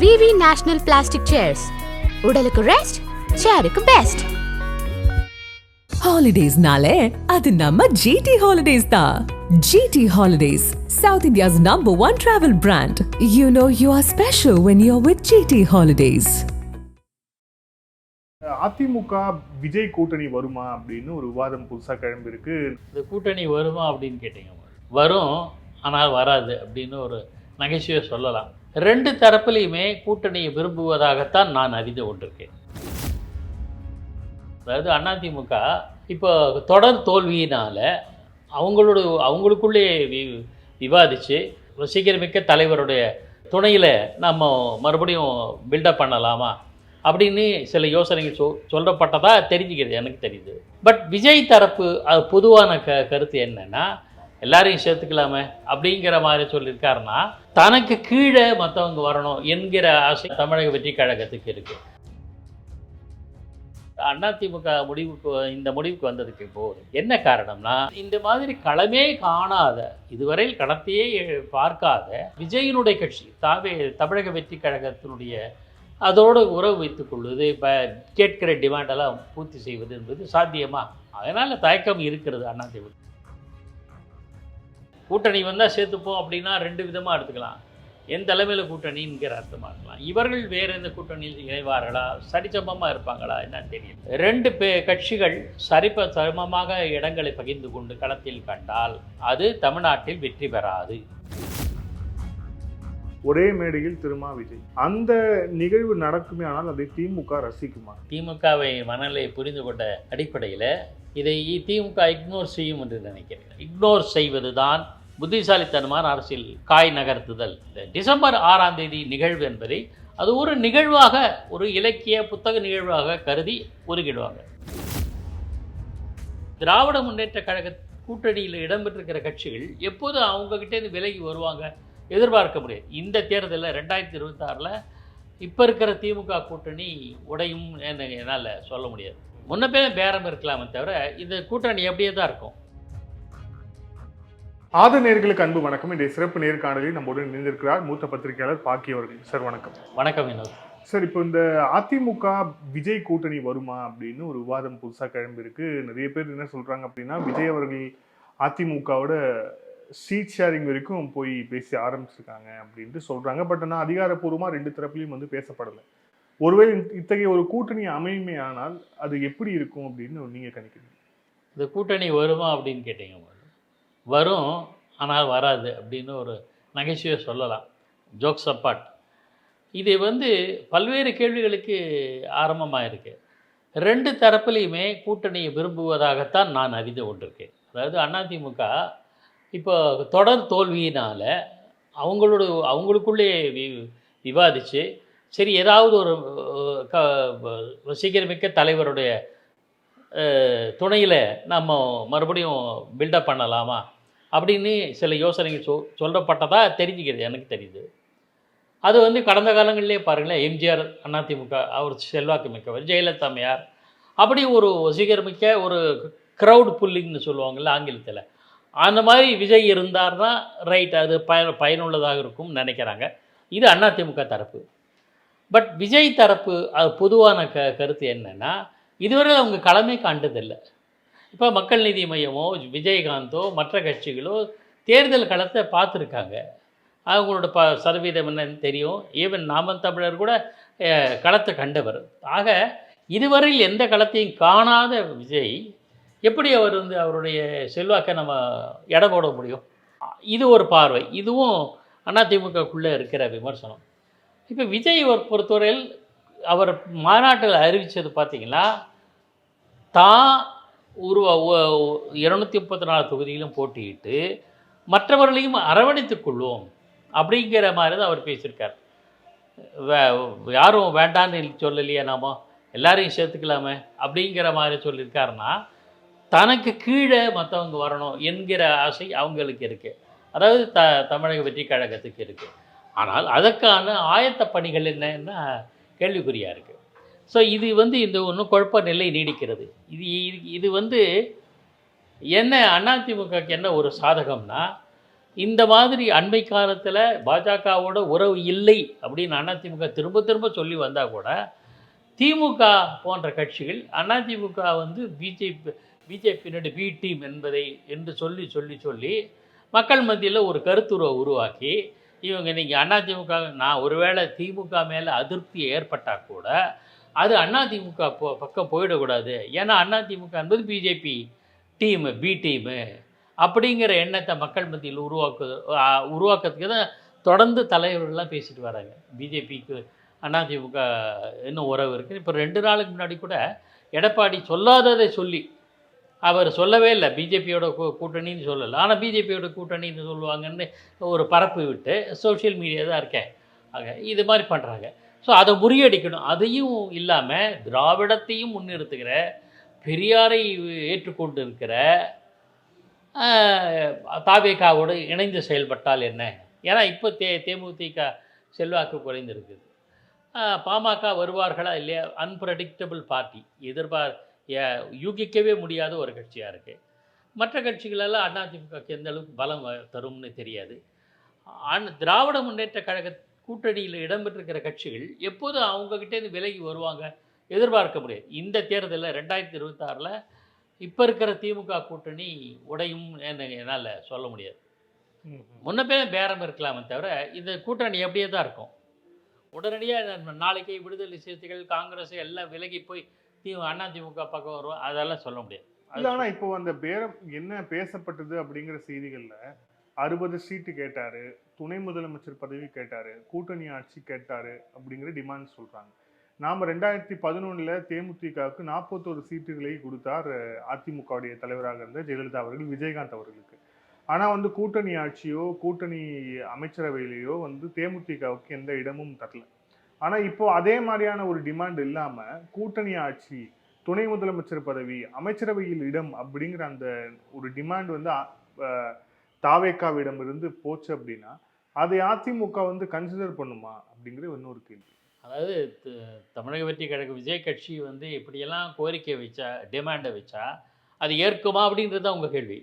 VV National Plastic Chairs. உடலுக்கு rest, சேருக்கு best. Holidays-nale, adu namma GT Holidays da. GT Holidays, South India's #1 travel brand. You know you are special when you're with GT Holidays. AIADMK Vijay கூட்டணி வருமா அப்படின்னு ஒரு விவாதம் புதுசாக கிளம்பி இருக்கு. இந்த கூட்டணி வருமா அப்படின்னு கேட்டீங்க. வரும், ஆனால் வராது அப்படின்னு ஒரு நகைச்சுவை சொல்லலாம். ரெண்டு தரப்புலையுமே கூட்டணியை விரும்புவதாகத்தான் நான் அறிந்து கொண்டிருக்கேன். அதாவது அதிமுக இப்போ தொடர் தோல்வியினால் அவங்களுக்குள்ளே விவாதித்து சீக்கிரமிக்க தலைவருடைய துணையில் நம்ம மறுபடியும் பில்டப் பண்ணலாமா அப்படின்னு சில யோசனைகள் சொல்லப்பட்டதா தெரிஞ்சுக்கிறது, எனக்கு தெரியுது. பட் விஜய் தரப்பு அது பொதுவான கருத்து என்னன்னா, எல்லாரையும் சேர்த்துக்கலாமே அப்படிங்கிற மாதிரி சொல்லியிருக்காருன்னா, தனக்கு கீழே மற்றவங்க வரணும் என்கிற ஆசை தமிழக வெற்றி கழகத்துக்கு இருக்கு. அதிமுக இந்த முடிவுக்கு வந்ததுக்கு இப்போது என்ன காரணம்னா, இந்த மாதிரி களமே காணாத, இதுவரையில் களத்தையே பார்க்காத விஜயினுடைய கட்சி தமிழக வெற்றி கழகத்தினுடைய அதோடு உறவு வைத்துக் கொள்வது, இப்போ கேட்கிற டிமாண்டெல்லாம் பூர்த்தி செய்வது என்பது சாத்தியமா? அதனால் தயக்கம் இருக்கிறது. அதிமுக கூட்டணி வந்தால் சேர்த்துப்போம் அப்படின்னா ரெண்டு விதமாக எடுத்துக்கலாம். என் தலைமையில் கூட்டணிங்கிற அர்த்தமாக இருக்கலாம். இவர்கள் வேறு எந்த கூட்டணியில் இணைவார்களா, சரிசமமாக இருப்பாங்களா என்னன்னு தெரியல. ரெண்டு கட்சிகள் சமமாக இடங்களை பகிர்ந்து கொண்டு களத்தில் கண்டால் அது தமிழ்நாட்டில் வெற்றி பெறாது. ஒரே மேடையில் திருமா விஜய், அந்த நிகழ்வு நடக்குமே, ஆனால் அதை திமுக ரசிக்குமா? திமுகவை மனநிலை புரிந்து கொண்ட அடிப்படையில் இதை திமுக இக்னோர் செய்யும் என்று நினைக்கிறேன். இக்னோர் செய்வது தான் புத்திசாலித்தனமான அரசியல் காய் நகர்த்துதல். டிசம்பர் 6ஆம் தேதி நிகழ்வு என்பதை அது ஒரு நிகழ்வாக, ஒரு இலக்கிய புத்தக நிகழ்வாக கருதி ஒதுக்கிடுவாங்க. திராவிட முன்னேற்ற கழக கூட்டணியில் இடம்பெற்றிருக்கிற கட்சிகள் எப்போது அவங்ககிட்டேருந்து விலகி வருவாங்க எதிர்பார்க்க முடியாது. இந்த தேர்தலில் 2026 இப்போ இருக்கிற திமுக கூட்டணி உடையும் என்னால் சொல்ல முடியாது. முன்னப்பே பேரம் இருக்கலாமே தவிர இந்த கூட்டணி எப்படியே தான் இருக்கும். நேயர்களுக்கு அன்பு வணக்கம். இன்றைய சிறப்பு நேர்காணலில் நம்முடன் இணைந்திருக்கிறார் மூத்த பத்திரிகையாளர் பாக்கி அவர்கள். சார் வணக்கம். வணக்கம் வினோத். சார், இப்போ இந்த அதிமுக விஜய் கூட்டணி வருமா அப்படின்னு ஒரு விவாதம் புதுசாக கிளம்பி இருக்கு. நிறைய பேர் என்ன சொல்றாங்க அப்படின்னா, விஜய் அவர்கள் அதிமுகவோட சீட் ஷேரிங் வரைக்கும் போய் பேசி ஆரம்பிச்சிருக்காங்க அப்படின்ட்டு சொல்றாங்க. பட் ஆனால் அதிகாரப்பூர்வமாக ரெண்டு தரப்புலையும் பேசப்படலை. ஒருவேளை இத்தகைய ஒரு கூட்டணி அமையுமே ஆனால் அது எப்படி இருக்கும் அப்படின்னு நீங்கள் கணிக்கிறீங்க? இந்த கூட்டணி வருமா அப்படின்னு கேட்டீங்க. வரும், ஆனால் வராது அப்படின்னு ஒரு நகைச்சுவை சொல்லலாம். ஜோக்ஸ் அப்பார்ட், இது பல்வேறு கேள்விகளுக்கு ஆரம்பமாக இருக்குது. ரெண்டு தரப்புலையுமே கூட்டணியை விரும்புவதாகத்தான் நான் அறிந்து கொண்டிருக்கேன். அதாவது அதிமுக இப்போ தொடர் தோல்வியினால் அவங்களுக்குள்ளே விவாதித்து சரி ஏதாவது ஒரு சீக்கிரமிக்க தலைவருடைய துணையில் நம்ம மறுபடியும் பில்டப் பண்ணலாமா அப்படின்னு சில யோசனைகள் சொல்லப்பட்டதா தெரிஞ்சுக்கிறது, எனக்கு தெரியுது. அது கடந்த காலங்களிலே பாருங்களேன், எம்ஜிஆர் அதிமுக அவர் செல்வாக்கு மிக்கவர், ஜெயலலிதா அம்மையார், அப்படி ஒரு சீக்கிரமிக்க ஒரு க்ரௌட் புல்லிங்னு சொல்லுவாங்கள்ல ஆங்கிலத்தில், அந்த மாதிரி விஜய் இருந்தார்னா ரைட், அது பயனுள்ளதாக இருக்கும்னு நினைக்கிறாங்க. இது அதிமுக தரப்பு. பட் விஜய் தரப்பு அது பொதுவான கருத்து என்னென்னா, இதுவரை அவங்க களமே காண்டதில்லை. இப்போ மக்கள் நீதி மையமோ விஜயகாந்தோ மற்ற கட்சிகளோ தேர்தல் களத்தை பார்த்துருக்காங்க. அவங்களோட சதவீதம் என்னன்னு தெரியும். ஈவன் நாம தமிழர் கூட களத்தை கண்டவர். ஆக இதுவரையில் எந்த களத்தையும் காணாத விஜய் எப்படி அவர் அவருடைய செல்வாக்கை நம்ம எடை போட முடியும்? இது ஒரு பார்வை. இதுவும் அதிமுகக்குள்ளே இருக்கிற விமர்சனம். இப்போ விஜய் பொறுத்தவரையில் அவர் மாநாட்டில் அறிவித்தது பார்த்திங்கன்னா, தான் 234 தொகுதியிலும் போட்டியிட்டு மற்றவர்களையும் அரவணைத்துக் கொள்வோம் அப்படிங்கிற மாதிரி தான் அவர் பேசியிருக்கார். யாரும் வேண்டான்னு சொல்லலையே, நாம எல்லாரையும் சேர்த்துக்கலாமே அப்படிங்கிற மாதிரி சொல்லியிருக்காருன்னா, தனக்கு கீழே மற்றவங்க வரணும் என்கிற ஆசை அவங்களுக்கு இருக்குது. அதாவது தமிழக வெற்றி கழகத்துக்கு இருக்குது. ஆனால் அதற்கான ஆயத்த பணிகள் என்னன்னா கேள்விக்குறியாக இருக்குது. ஸோ இது இந்த ஒன்றும் குழப்ப நிலை நீடிக்கிறது. இது என்ன அதிமுகக்கு என்ன ஒரு சாதகம்னா, இந்த மாதிரி அண்மை காலத்தில் பாஜகவோட உறவு இல்லை அப்படின்னு அதிமுக திரும்ப திரும்ப சொல்லி வந்தால் கூட திமுக போன்ற கட்சிகள் அதிமுக வந்து பிஜேபியினுடைய பி டீம் என்பதை என்று சொல்லி சொல்லி சொல்லி மக்கள் மத்தியில் ஒரு கருத்துருவை உருவாக்கி இவங்க நீங்கள் அதிமுக நான் ஒருவேளை திமுக மேலே அதிருப்தி ஏற்பட்டால் கூட அது அதிமுக பக்கம் போயிடக்கூடாது, ஏன்னா அதிமுக என்பது பிஜேபி டீமு பி டீமு அப்படிங்கிற எண்ணத்தை மக்கள் மத்தியில் உருவாக்குறதுக்கு தான் தொடர்ந்து தலைவர்கள்லாம் பேசிட்டு வராங்க. பிஜேபிக்கு அதிமுக இன்னும் உறவு இருக்குது. இப்போ 2 நாளுக்கு முன்னாடி கூட எடப்பாடி சொல்லாததை சொல்லி, அவர் சொல்லவே இல்லை பிஜேபியோட கூட்டணின்னு சொல்லலை, ஆனால் பிஜேபியோட கூட்டணின்னு சொல்லுவாங்கன்னு ஒரு பரப்பு விட்டு சோஷியல் மீடியா தான் இருக்கேன் ஆக இது மாதிரி பண்ணுறாங்க. ஸோ அதை முறியடிக்கணும். அதையும் இல்லாமல் திராவிடத்தையும் முன்னிறுத்துகிற, பெரியாரை ஏற்றுக்கொண்டு இருக்கிற தாவேகாவோடு இணைந்து செயல்பட்டால் என்ன? ஏன்னா இப்போ தேமுதிக செல்வாக்கு குறைந்திருக்குது. பாமக வருவார்களா இல்லையா? அன்பிரடிக்டபிள் பார்ட்டி, யூகிக்கவே முடியாத ஒரு கட்சியாக இருக்குது. மற்ற கட்சிகளெல்லாம் அதிமுகக்கு எந்த அளவுக்கு பலம் தரும்னு தெரியாது. திராவிட முன்னேற்ற கழக கூட்டணியில் இடம்பெற்றிருக்கிற கட்சிகள் எப்போதும் அவங்கக்கிட்டேருந்து விலகி வருவாங்க எதிர்பார்க்க முடியாது. இந்த தேர்தலில் 2026 இப்போ இருக்கிற திமுக கூட்டணி உடையும் என்னால் சொல்ல முடியாது. முன்னப்பே பேரம் இருக்கலாமே தவிர இந்த கூட்டணி எப்படியே தான் இருக்கும். உடனடியாக நாளைக்கே விடுதலை சிறுத்தைகள் காங்கிரஸ் எல்லாம் விலகி போய் அதிமுக பக்கம் வரும் அதெல்லாம் சொல்ல முடியாது. ஆனால் இப்போ அந்த பேரம் என்ன பேசப்பட்டது அப்படிங்கிற செய்திகளில் 60 சீட்டு கேட்டார், துணை முதலமைச்சர் பதவி கேட்டார், கூட்டணி ஆட்சி கேட்டார் அப்படிங்கிற டிமாண்ட் சொல்கிறாங்க. நாம் 2011 தேமுதிகவுக்கு 41 சீட்டுகளை கொடுத்தார் அதிமுகவுடைய தலைவராக இருந்த ஜெயலலிதா அவர்கள் விஜயகாந்த் அவர்களுக்கு. ஆனால் வந்து கூட்டணி ஆட்சியோ கூட்டணி அமைச்சரவையிலேயோ வந்து தேமுதிகவுக்கு எந்த இடமும் தரல. ஆனால் இப்போ அதே மாதிரியான ஒரு டிமாண்ட் இல்லாமல் கூட்டணி ஆட்சி, துணை முதலமைச்சர் பதவி, அமைச்சரவையில் இடம் அப்படிங்கிற அந்த ஒரு டிமாண்ட் வந்து தாவேகாவிடம் இருந்து போச்சு அப்படின்னா அதை அதிமுக வந்து கன்சிடர் பண்ணுமா அப்படிங்கிற இன்னொரு கேள்வி. அதாவது தமிழக வெற்றி கழக விஜய் கட்சி வந்து இப்படியெல்லாம் கோரிக்கை வச்சா, டிமாண்டை வச்சா அது ஏற்குமா அப்படின்றது தான் உங்கள் கேள்வி.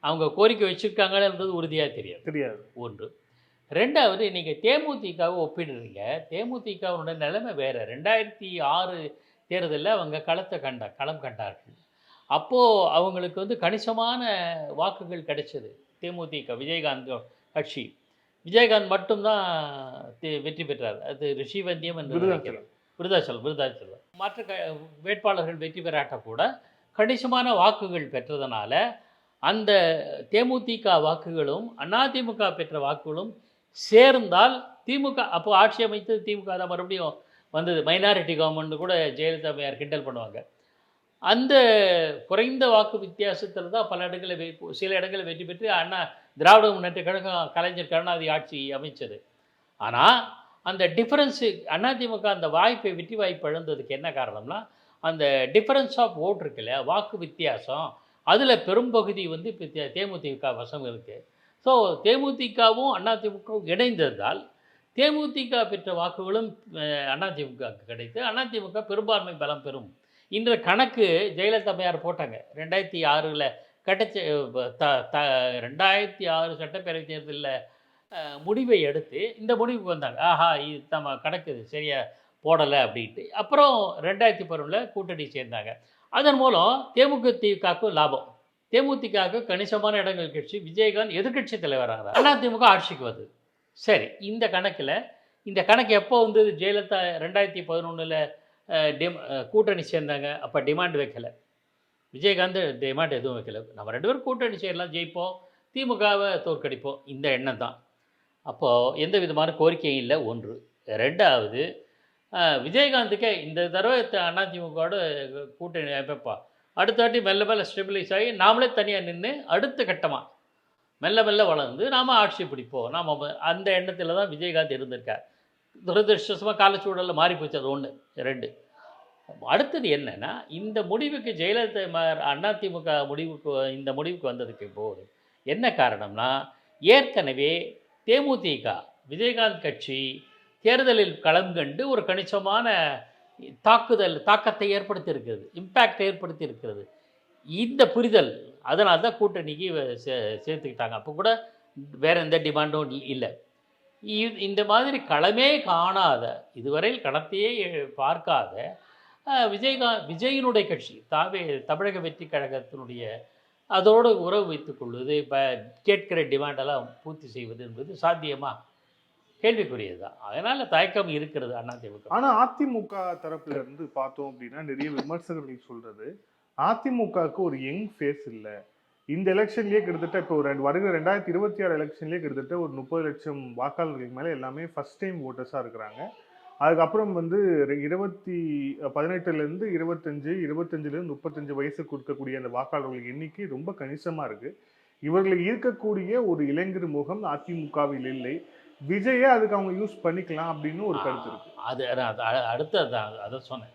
அவங்க கோரிக்கை வச்சுருக்காங்கன்றது உறுதியாக தெரியாது. ஒன்று. 2வது, நீங்கள் தேமுதிகவை ஒப்பிடுறீங்க. தேமுதிகவுடைய நிலைமை வேறு. 2006 தேர்தலில் அவங்க களம் கண்டார்கள். அப்போது அவங்களுக்கு வந்து கணிசமான வாக்குகள் கிடைச்சது. தேமுதிக விஜயகாந்த் கட்சி, விஜயகாந்த் மட்டும்தான் வெற்றி பெற்றார். அது ரிஷிவந்தியம் என்று விருதாச்சலம் மற்ற வேட்பாளர்கள் வெற்றி பெறாட்ட கூட கணிசமான வாக்குகள் பெற்றதுனால அந்த தேமுதிக வாக்குகளும் அதிமுக பெற்ற வாக்குகளும் சேர்ந்தால் திமுக அப்போ ஆட்சி அமைத்து திமுக தான் மறுபடியும் வந்தது. மைனாரிட்டி கவர்மெண்ட் கூட ஜெயலலிதா அம்மையார் கிண்டல் பண்ணுவாங்க. அந்த குறைந்த வாக்கு வித்தியாசத்தில் தான் சில இடங்களில் வெற்றி பெற்று திராவிட முன்னேற்ற கழகம் கலைஞர் கருணாநிதி ஆட்சி அமைச்சது. ஆனால் அந்த டிஃபரன்ஸு அதிமுக அந்த வாய்ப்பை வெற்றி வாய்ப்பு இழந்ததுக்கு என்ன காரணம்னா அந்த டிஃபரன்ஸ் ஆஃப் ஓட் இருக்கு இல்லையா, வாக்கு வித்தியாசம், அதில் பெரும்பகுதி வந்து இப்போ தேமுதிக வசம் இருக்குது. ஸோ தேமுதிகவும் அதிமுகவும் இணைந்ததால் தேமுதிக பெற்ற வாக்குகளும் அதிமுக கிடைத்து அதிமுக பெரும்பான்மை பலம் பெறும் என்ற கணக்கு ஜெயலலிதா அம்மையார் போட்டாங்க. 2006 கிடைச்ச 2006 சட்டப்பேரவை தேர்தலில் முடிவை எடுத்து இந்த முடிவுக்கு வந்தாங்க. ஆஹா, இது நம்ம கணக்கு சரியாக போடலை அப்படின்ட்டு. அப்புறம் 2011 கூட்டணி சேர்ந்தாங்க. அதன் மூலம் தேமுதிகவுக்கும் லாபம். தேமுதிகவுக்கு கணிசமான இடங்கள் கட்சி, விஜயகாந்த் எதிர்கட்சி தலைவராக அதிமுக ஆட்சிக்கு வந்தது. சரி, இந்த கணக்கு எப்போ வந்தது? ஜெயலலிதா 2011 கூட்டணி சேர்ந்தாங்க. அப்போ டிமாண்ட் வைக்கலை, விஜயகாந்த் டிமாண்ட் எதுவும் வைக்கலை. நம்ம 2 பேரும் கூட்டணி சேரலாம், ஜெயிப்போம், திமுகவை தோற்கடிப்போம், இந்த எண்ணம் தான். அப்போது எந்த விதமான கோரிக்கையும் இல்லை. 1. 2வது, விஜயகாந்துக்கே இந்த தடவை அதிமுகவோட கூட்டணி அமைப்பா, அடுத்த வாட்டி மெல்ல மெல்ல ஸ்டெபிலைஸ் ஆகி நாமளே தனியாக நின்று அடுத்த கட்டமாக மெல்ல மெல்ல வளர்ந்து நாம் ஆட்சி பிடிப்போம், நாம் அந்த எண்ணத்தில் தான் விஜயகாந்த் இருந்திருக்கார். துரதிருஷ்டமாக காலச்சூழலில் மாறி போச்சு. அது 1. 2. அடுத்தது என்னென்னா, இந்த முடிவுக்கு ஜெயலலிதா அதிமுக இந்த முடிவுக்கு வந்ததுக்கு போது என்ன காரணம்னா, ஏற்கனவே தேமுதிக விஜயகாந்த் கட்சி தேர்தலில் களம் கண்டு ஒரு கணிசமான தாக்கத்தை ஏற்படுத்தியிருக்கிறது, இம்பேக்ட் ஏற்படுத்தியிருக்கிறது. இந்த புரிதல் அதனால தான் கூட்டணிக்கு சேர்த்துக்கிட்டாங்க. அப்போ கூட வேறு எந்த டிமாண்டும் இல்லை. இந்த மாதிரி களமே காணாத, இதுவரையில் களத்தையே பார்க்காத விஜயினுடைய கட்சி தமிழக வெற்றி கழகத்தினுடைய அதோடு உறவு வைத்துக் கொள்வது, இப்போ கேட்கிற டிமாண்டெல்லாம் பூர்த்தி செய்வது என்பது சாத்தியமா? கேள்விக்குரியது தான். அதனால் தயக்கம் இருக்கிறது அதிமுக. ஆனால் அதிமுக தரப்புல இருந்து பார்த்தோம் அப்படின்னா நிறைய விமர்சகர்கள் சொல்றது அதிமுகவுக்கு ஒரு யங் ஃபேஸ் இல்லை. இந்த எலெக்ஷன்லேயே கிட்டத்தட்ட இப்போ வருகிற 2026 எலெக்ஷன்லேயே கிட்டத்தட்ட ஒரு 30 லட்சம் வாக்காளர்களுக்கு மேலே எல்லாமே ஃபர்ஸ்ட் டைம் ஓட்டர்ஸாக இருக்கிறாங்க. அதுக்கப்புறம் வந்து 18லேருந்து 25, 25லேருந்து 35 வயசுக்கு இருக்கக்கூடிய அந்த வாக்காளர்கள் எண்ணிக்கை ரொம்ப கணிசமாக இருக்குது. இவர்களுக்கு இருக்கக்கூடிய ஒரு இளைஞர் முகம் அதிமுகவில் இல்லை. விஜயை அதுக்கு அவங்க யூஸ் பண்ணிக்கலாம் அப்படின்னு ஒரு கருத்து இருக்கு. அது அடுத்தது அதை சொன்னேன்.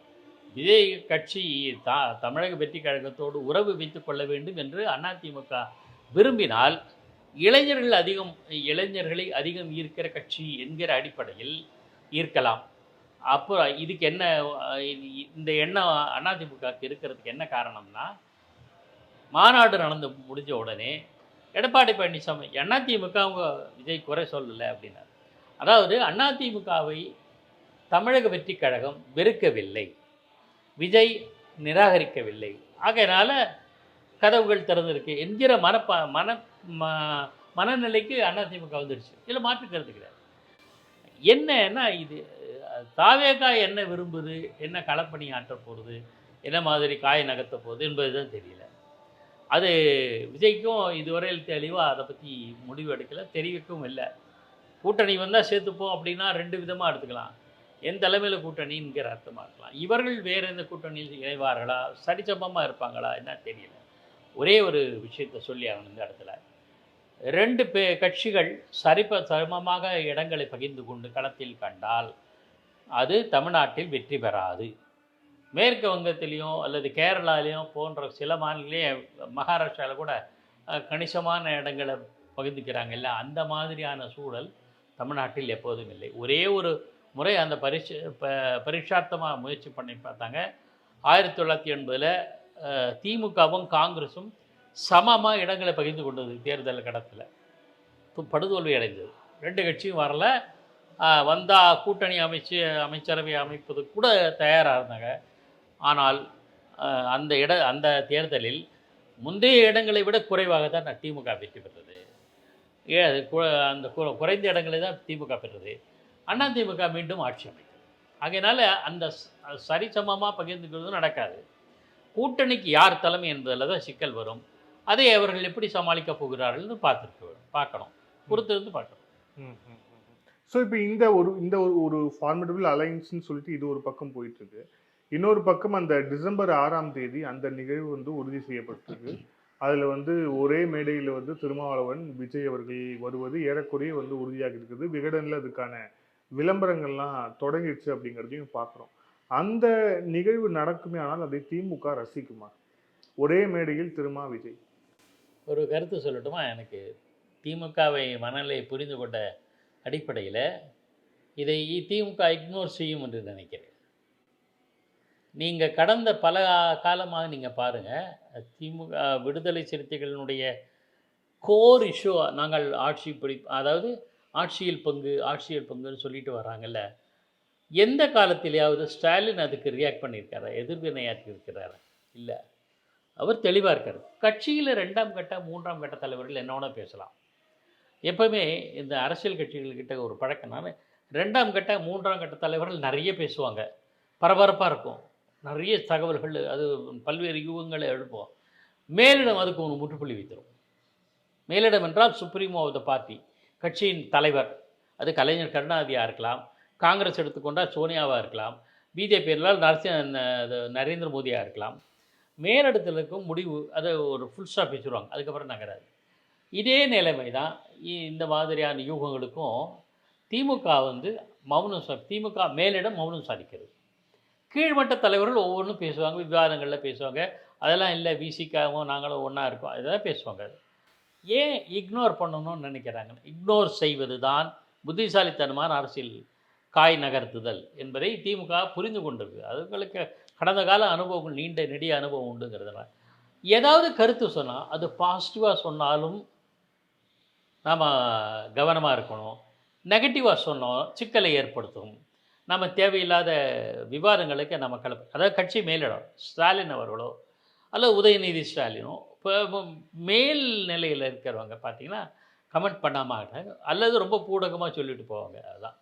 விஜய் கட்சி தமிழக வெற்றி கழகத்தோடு உறவு வைத்துக் கொள்ள வேண்டும் என்று அதிமுக விரும்பினால் இளைஞர்களை அதிகம் ஈர்க்கிற கட்சி என்கிற அடிப்படையில் ஈர்க்கலாம். அப்போ இதுக்கு என்ன, இந்த எண்ணம் அதிமுகவுக்கு இருக்கிறதுக்கு என்ன காரணம்னா, மாநாடு நடந்து முடிஞ்ச உடனே எடப்பாடி பழனிசாமி அதிமுக அவங்க விஜய் குறை சொல்லலை அப்படின்னார். அதாவது அதிமுகவை தமிழக வெற்றி கழகம் வெறுக்கவில்லை, விஜய் நிராகரிக்கவில்லை, ஆகையினால கதவுகள் திறந்திருக்கு என்கிற மனநிலைக்கு அதிமுக வந்துடுச்சு. இதில் மாற்று கருத்து கிடையாது. என்னன்னா, இது தாவேகா என்ன விரும்புது, என்ன களப்பணி ஆற்ற போகிறது, என்ன மாதிரி காய் நகர்த்த போகுது என்பது தான் தெரியல. அது விஜய்க்கும் இதுவரையில் தெளிவாக அதை பற்றி முடிவு எடுக்கலை, தெரிவிக்கவும் இல்லை. கூட்டணி வந்தால் சேர்த்துப்போம் அப்படின்னா ரெண்டு விதமாக எடுத்துக்கலாம். என் தலைமையில் கூட்டணிங்கிற அர்த்தமாக இருக்கலாம். இவர்கள் வேறு எந்த கூட்டணியில் இணைவார்களா, சரிசமமாக இருப்பாங்களா என்ன தெரியல. ஒரே ஒரு விஷயத்தை சொல்லி ஆகணும் இந்த இடத்துல. ரெண்டு கட்சிகள் சமமாக இடங்களை பகிர்ந்து கொண்டு களத்தில் கண்டால் அது தமிழ்நாட்டில் வெற்றி பெறாது. மேற்கு வங்கத்திலையும் அல்லது கேரளாலையும் போன்ற சில மாநிலே, மகாராஷ்டிராவில் கூட கணிசமான இடங்களை பகிர்ந்துக்கிறாங்க இல்லை, அந்த மாதிரியான சூழல் தமிழ்நாட்டில் எப்போதும் இல்லை. ஒரே ஒரு முறை அந்த பரீட்சார்த்தமாக முயற்சி பண்ணி பார்த்தாங்க. 1980 திமுகவும் காங்கிரஸும் சமமாக இடங்களை பகிர்ந்து கொண்டது. தேர்தல் கடத்தில் படுதோல்வி அடைந்தது. ரெண்டு கட்சியும் வரல. வந்தால் கூட்டணி அமைச்சரவை அமைப்பது கூட தயாராக இருந்தாங்க. ஆனால் அந்த தேர்தலில் முந்தைய இடங்களை விட குறைவாக தான் திமுக வெற்றி பெற்றது. அந்த குறைந்த இடங்களை தான் திமுக பெற்றது. அதிமுக மீண்டும் ஆட்சி அமைக்கும். ஆகையினால அந்த சரிசமமாக பகிர்ந்துக்கிறது நடக்காது. கூட்டணிக்கு யார் தலைமை என்பதில் தான் சிக்கல் வரும். அதை அவர்கள் எப்படி சமாளிக்க போகிறார்கள்னு பார்க்கணும், பொறுத்திருந்து பார்க்கணும். ஸோ இப்போ இந்த ஒரு ஃபார்மேட்டபிள் அலைன்ஸ்ன்னு சொல்லிட்டு இது ஒரு பக்கம் போயிட்டுருக்கு. இன்னொரு பக்கம் அந்த டிசம்பர் 6ஆம் தேதி அந்த நிகழ்வு வந்து உறுதி செய்யப்பட்டிருக்கு. அதில் வந்து ஒரே மேடையில் வந்து திருமாவளவன், விஜய் அவர்கள் வருவது ஏறக்குறைய வந்து உறுதியாக இருக்குது. விகடனில் அதுக்கான விளம்பரங்கள்லாம் தொடங்கிடுச்சு அப்படிங்கிறதையும் பார்க்குறோம். அந்த நிகழ்வு நடக்குமே, ஆனால் அதை திமுக ரசிக்குமா? ஒரே மேடையில் திருமா விஜய். ஒரு கருத்து சொல்லட்டுமா? எனக்கு திமுகவை மனநிலை புரிந்து கொண்ட அடிப்படையில் இதை திமுக இக்னோர் செய்யும் என்று நினைக்கிறேன். நீங்கள் கடந்த பல காலமாக நீங்கள் பாருங்கள், திமுக விடுதலை சிறுத்தைகளினுடைய கோர் இஷ்யூ நாங்கள் அதாவது ஆட்சியில் பங்குன்னு சொல்லிட்டு வராங்கல்ல, எந்த காலத்திலேயாவது ஸ்டாலின் அதுக்கு ரியாக்ட் பண்ணியிருக்காரா, எதிர்வினையாற்றி இருக்கிறாரா? இல்லை. அவர் தெளிவாக இருக்கார். கட்சியில் 2ஆம் கட்ட 3ஆம் கட்ட தலைவர்கள் என்னோட பேசலாம். எப்போவுமே இந்த அரசியல் கட்சிகள்கிட்ட ஒரு பழக்கம், 2ஆம் கட்ட 3ஆம் கட்ட தலைவர்கள் நிறைய பேசுவாங்க, பரபரப்பாக இருக்கும், நிறைய தகவல்கள், அது பல்வேறு யூகங்களை எழுப்போம். மேலிடம் அதுக்கு ஒரு முற்றுப்புள்ளி வைத்திரும். மேலிடம் என்றால் சுப்ரீமோ ஆஃப் த பார்ட்டி, கட்சியின் தலைவர். அது கலைஞர் கருணாநிதியாக இருக்கலாம், காங்கிரஸ் எடுத்துக்கொண்டால் சோனியாவாக இருக்கலாம், பிஜேபி என்றால் நரேந்திர மோடியாக இருக்கலாம். மேலிடத்தில் இருக்கும் முடிவு அதை ஒரு ஃபுல் ஸ்டாப் வச்சுருவாங்க, அதுக்கப்புறம் நகராது. இதே நிலைமை தான் இந்த மாதிரியான யூகங்களுக்கும். திமுக வந்து திமுக மேலிடம் மௌனம் சாதிக்கிறது. கீழ்மட்ட தலைவர்கள் ஒவ்வொன்றும் பேசுவாங்க, விவாதங்களில் பேசுவாங்க. அதெல்லாம் இல்லை, விசிகாவும் நாங்களும் ஒன்றா இருக்கோம், அதெல்லாம் பேசுவாங்க. ஏன் இக்னோர் பண்ணணும்னு நினைக்கிறாங்க? இக்னோர் செய்வது தான் புத்திசாலித்தனமான அரசியல் காய் நகர்த்துதல் என்பதை திமுக புரிந்து கொண்டிருக்கு. அதுங்களுக்கு கடந்த கால அனுபவங்கள், நீண்ட நெடிய அனுபவம் உண்டுங்கிறதுனால ஏதாவது கருத்து சொன்னால் அது பாசிட்டிவாக சொன்னாலும் நாம் கவனமாக இருக்கணும். நெகட்டிவாக சொன்னோம் சிக்கலை ஏற்படுத்தும். நம்ம தேவையில்லாத விவாதங்களுக்கு நம்ம அதாவது கட்சி மேலிடம் ஸ்டாலின் அவர்களோ அல்லது உதயநிதி ஸ்டாலினோ இப்போ மேல் நிலையில் இருக்கிறவங்க பார்த்தீங்கன்னா கமெண்ட் பண்ணாமல் ஆகிட்டாங்க, அல்லது ரொம்ப பூடகமாக சொல்லிட்டு போவாங்க. அதுதான்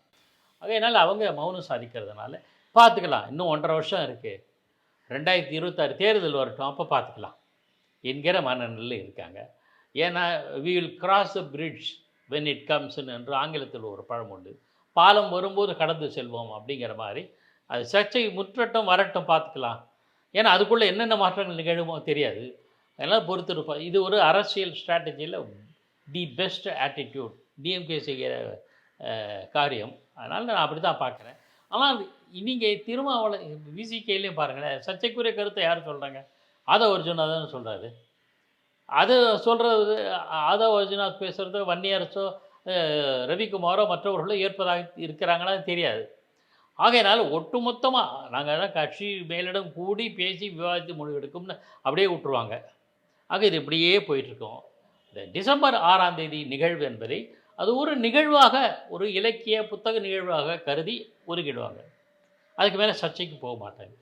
அதனால் அவங்க மௌனம் சாதிக்கிறதுனால பார்த்துக்கலாம், இன்னும் 1.5 வருஷம் இருக்குது, 2026 தேர்தல் வரட்டும், அப்போ பார்த்துக்கலாம் என்கிற மனநிலையில் இருக்காங்க. ஏன்னா we will cross the bridge when it கம்ஸ்ன்னு என்று ஆங்கிலத்தில் ஒரு பழம் உண்டு. பாலம் வரும்போது கடந்து செல்வோம் அப்படிங்கிற மாதிரி. அது சர்ச்சை முற்றட்டும் வரட்டும் பார்த்துக்கலாம். ஏன்னா அதுக்குள்ளே என்னென்ன மாற்றங்கள் நிகழுமோ தெரியாது. அதெல்லாம் பொறுத்திருப்போம். இது ஒரு அரசியல் ஸ்ட்ராட்டஜியில் தி பெஸ்ட் ஆட்டிடியூட் டிஎம்கே செய்கிற காரியம். அதனால் நான் அப்படி தான் பார்க்குறேன். ஆனால் நீங்கள் திருமாவளவன் விசிகேலையும் பாருங்களேன், சர்ச்சைக்குரிய கருத்தை யார் சொல்கிறாங்க? ஆதவ அர்ஜுனா தான் சொல்கிறாரு. அது சொல்கிறது ஆதவ அர்ஜுனாத் பேசுகிறது வன்னியரசோ ரவிக்குமாரோ மற்றவர்களோ ஏற்பதாக இருக்கிறாங்களான்னு தெரியாது. ஆகையினால் ஒட்டுமொத்தமாக நாங்கள் தான் கட்சி மேலிடம் கூடி பேசி விவாதித்து முடிவெடுக்கும்னு அப்படியே விட்டுருவாங்க. ஆக இது இப்படியே போயிட்டுருக்கோம். இந்த டிசம்பர் 6ஆம் தேதி நிகழ்வு என்பதை அது ஒரு நிகழ்வாக, ஒரு இலக்கிய புத்தக நிகழ்வாக கருதி ஒதுக்கிடுவாங்க. அதுக்கு மேலே சர்ச்சைக்கு போக மாட்டாங்க.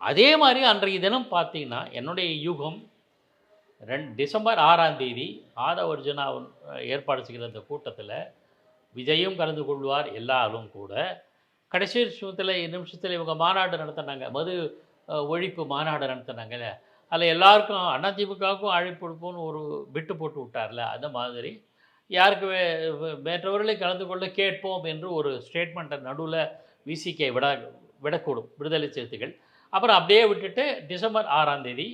அதே மாதிரி அன்றைய தினம் பார்த்தீங்கன்னா என்னுடைய யூகம் டிசம்பர் 6ஆம் தேதி ஆதவ அர்ஜுனா ஏற்பாடு செய்கிற அந்த கூட்டத்தில் விஜயும் கலந்து கொள்வார். எல்லாரும் கூட கடைசி நிமிஷத்தில் இவங்க மாநாடு நடத்தினாங்க, மது ஒழிப்பு மாநாடு நடத்தினாங்கல்ல, அதில் எல்லாருக்கும் அதிமுகவுக்கும் அழைப்பு கொடுப்போன்னு ஒரு பிட்டு போட்டு விட்டார்ல, அந்த மாதிரி யாருக்கு மற்றவர்களை கலந்து கொள்ள கேட்போம் என்று ஒரு ஸ்டேட்மெண்ட்டை நடுவில் விசிகே விடக்கூடும் விடுதலை சிறுத்தைகள். அப்புறம் அப்படியே விட்டுட்டு டிசம்பர் 6ஆம் தேதி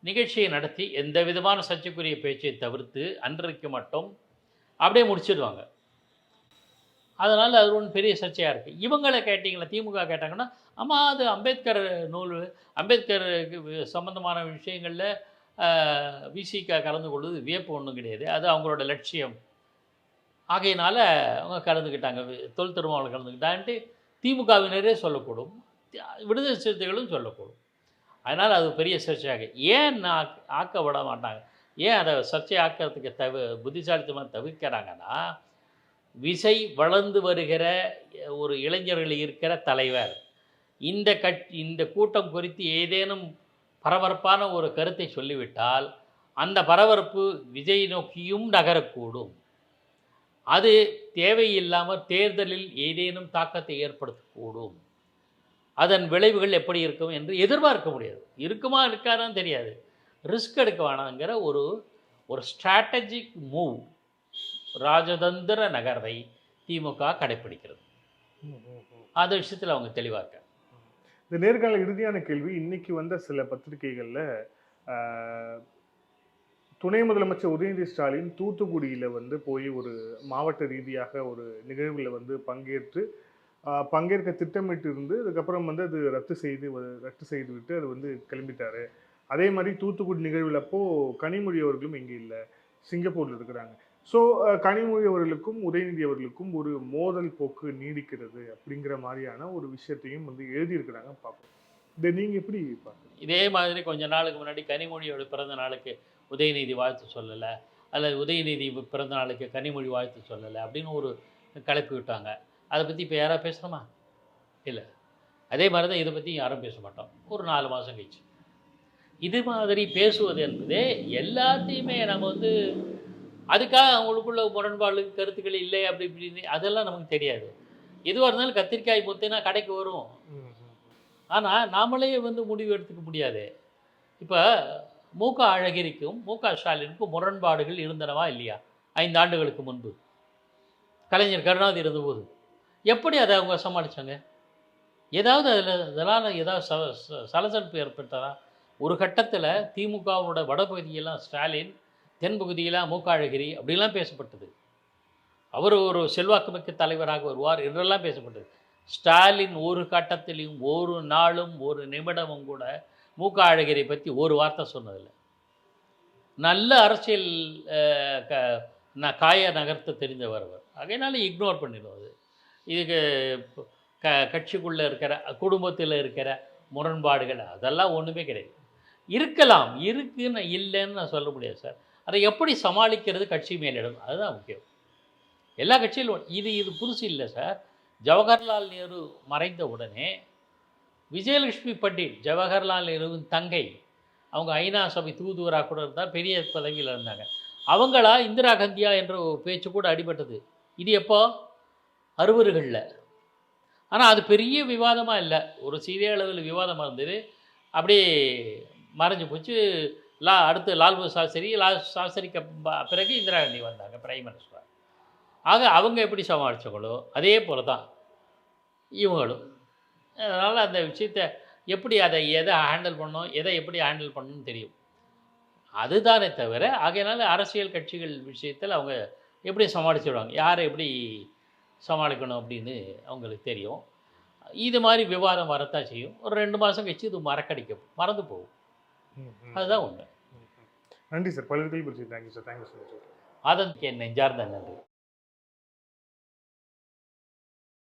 நிகழ்ச்சியை நடத்தி எந்த விதமான சர்ச்சைக்குரிய பேச்சை தவிர்த்து அன்றைக்கு மட்டும் அப்படியே முடிச்சிடுவாங்க. அதனால் அது ஒன்று பெரிய சர்ச்சையாக இருக்குது. இவங்களை கேட்டிங்களா, திமுக கேட்டாங்கன்னா, ஆமாம் அது அம்பேத்கர் நூல், அம்பேத்கருக்கு சம்மந்தமான விஷயங்களில் விசிக கலந்து கொள்வது வியப்பு ஒன்றும் கிடையாது, அது அவங்களோட லட்சியம். ஆகையினால் அவங்க கலந்துக்கிட்டாங்க, தொல் திருமாவளவன் கலந்துக்கிட்டான்ட்டு திமுகவினரே சொல்லக்கூடும், விடுதலை சிறுத்தைகளும் சொல்லக்கூடும். அதனால் அது பெரிய சர்ச்சையாக ஏன் ஆக்க விட மாட்டாங்க, ஏன் அதை சர்ச்சை ஆக்கிறதுக்கு புத்திசாலித்தமாக தவிர்க்கிறாங்கன்னா, விசை வளர்ந்து வருகிற ஒரு இளைஞர்கள் இருக்கிற தலைவர் இந்த கூட்டம் குறித்து ஏதேனும் பரபரப்பான ஒரு கருத்தை சொல்லிவிட்டால் அந்த பரபரப்பு விஜய் நோக்கியும் நகரக்கூடும். அது தேவையில்லாமல் தேர்தலில் ஏதேனும் தாக்கத்தை ஏற்படுத்தக்கூடும். அதன் விளைவுகள் எப்படி இருக்கும் என்று எதிர்பார்க்க முடியாது. இருக்குமா இருக்காதான்னு தெரியாது. ரிஸ்க் எடுக்க வேணாங்கிற ஒரு ஸ்ட்ராட்டஜிக் மூவ், ராஜதந்திர நகர்வை திமுக கடைப்பிடிக்கிறது. அந்த விஷயத்தில் அவங்க தெளிவாக இருக்காங்க. இந்த நேர்காணல இறுதியான கேள்வி, இன்னைக்கு வந்த சில பத்திரிகைகளில் துணை முதலமைச்சர் உதயநிதி ஸ்டாலின் தூத்துக்குடியில் போய் ஒரு மாவட்ட ரீதியாக ஒரு நிகழ்வில் பங்கேற்று பங்கேற்க திட்டமிட்டு இருந்து அதுக்கப்புறம் அது ரத்து செய்து விட்டு அது கிளம்பிட்டாரு. அதே மாதிரி தூத்துக்குடி நிகழ்வில் அப்போது கனிமொழி அவர்களும் இங்கே இல்லை, சிங்கப்பூரில் இருக்கிறாங்க. ஸோ கனிமொழி அவர்களுக்கும் உதயநிதி அவர்களுக்கும் ஒரு மோதல் போக்கு நீடிக்கிறது அப்படிங்கிற மாதிரியான ஒரு விஷயத்தையும் எழுதியிருக்கிறாங்க. பார்ப்போம், இதை நீங்கள் எப்படி பார்க்குறீங்க? இதே மாதிரி கொஞ்ச நாளுக்கு முன்னாடி கனிமொழியோட பிறந்த நாளுக்கு உதயநிதி வாழ்த்து சொல்லலை, அல்லது உதயநிதி பிறந்த நாளுக்கு கனிமொழி வாழ்த்து சொல்லலை அப்படின்னு ஒரு கலப்பி விட்டாங்க. அதை பற்றி இப்போ யாராவது பேசுகிறோமா? இல்லை. அதே மாதிரி தான் இதை பற்றி யாரும் பேச மாட்டோம் ஒரு 4 மாதம் கழிச்சு. இது மாதிரி பேசுவது என்பது எல்லாத்தையுமே நம்ம அதுக்காக அவங்களுக்குள்ள முரண்பாடு கருத்துக்கள் இல்லை அப்படி இப்படின்னு அதெல்லாம் நமக்கு தெரியாது. எதுவாக இருந்தாலும் கத்திரிக்காய் முத்தினா கடைக்கு வரும். ஆனால் நாமளே முடிவு எடுத்துக்க முடியாது. இப்போ மு.க. அழகிரிக்கும் மு.க. ஸ்டாலினுக்கும் முரண்பாடுகள் இருந்தனவா இல்லையா? 5 ஆண்டுகளுக்கு முன்பு கலைஞர் கருணாநிதி இருந்தபோது எப்படி அதை அவங்க சமாளித்தாங்க? ஏதாவது அதனால் ஏதாவது சலசலப்பு ஏற்பட்டதா? ஒரு கட்டத்தில் திமுகவோட வடபகுதியெல்லாம் ஸ்டாலின், தென்பகுதியெல்லாம் மு.க. அழகிரி அப்படிலாம் பேசப்பட்டது. அவர் ஒரு செல்வாக்குமிக்க தலைவராக வருவார் என்றெல்லாம் பேசப்பட்டது. ஸ்டாலின் ஒரு கட்டத்திலையும் ஒரு நாளும் ஒரு நிமிடமும் கூட மு.க. அழகிரி பற்றி ஒரு வார்த்தை சொன்னதில்லை. நல்ல அரசியல் காய நகர்த்த தெரிந்தவர் அவர். அதனால இக்னோர் பண்ணிடுவது. இதுக்கு கட்சிக்குள்ளே இருக்கிற குடும்பத்தில் இருக்கிற முரண்பாடுகள் அதெல்லாம் ஒன்றுமே கிடையாது. இருக்கலாம், இருக்குன்னு இல்லைன்னு நான் சொல்ல முடியாது சார். அதை எப்படி சமாளிக்கிறது கட்சி மேலிடம், அதுதான் முக்கியம். எல்லா கட்சியிலும் இது புதுசு இல்லை சார். ஜவஹர்லால் நேரு மறைந்த உடனே விஜயலட்சுமி பட்டேல், ஜவஹர்லால் நேருவின் தங்கை, அவங்க ஐநா சபை தூதுவராக கூட இருந்தால், பெரிய பதவியில் இருந்தாங்க. அவங்களா இந்திரா காந்தியா என்ற ஒரு பேச்சு கூட அடிபட்டது. இது எப்போ? 60களில். ஆனால் அது பெரிய விவாதமாக இல்லை, ஒரு சிறிய அளவில் விவாதமாக இருந்தது. அப்படியே மறைஞ்சு போச்சு. அடுத்து லால் பகதூர் சாஸ்திரிக்கு பிறகு இந்திரா காந்தி வந்தாங்க பிரைம் மினிஸ்டர். ஆக அவங்க எப்படி சமாளித்தாங்களோ அதே போல தான் இவங்களும். அதனால் அந்த விஷயத்தை எப்படி எதை ஹேண்டில் பண்ணணும், எதை எப்படி ஹேண்டில் பண்ணணும்னு தெரியும். அதுதானே தவிர ஆகையினால அரசியல் கட்சிகள் விஷயத்தில் அவங்க எப்படி சமாளிச்சிடுவாங்க, யாரை எப்படி சமாளிக்கணும் அப்படின்னு அவங்களுக்கு தெரியும். இது மாதிரி விவாதம் வரத்தான் செய்யும். ஒரு 2 மாதம் கழிச்சு இது மறந்து போகும். அதுதான் உண்மை. நன்றி சார். பல விஷயங்கள் தேங்க்யூ சார். Thank you sir. அதற்கு என் நெஞ்சார்ந்த நன்றி.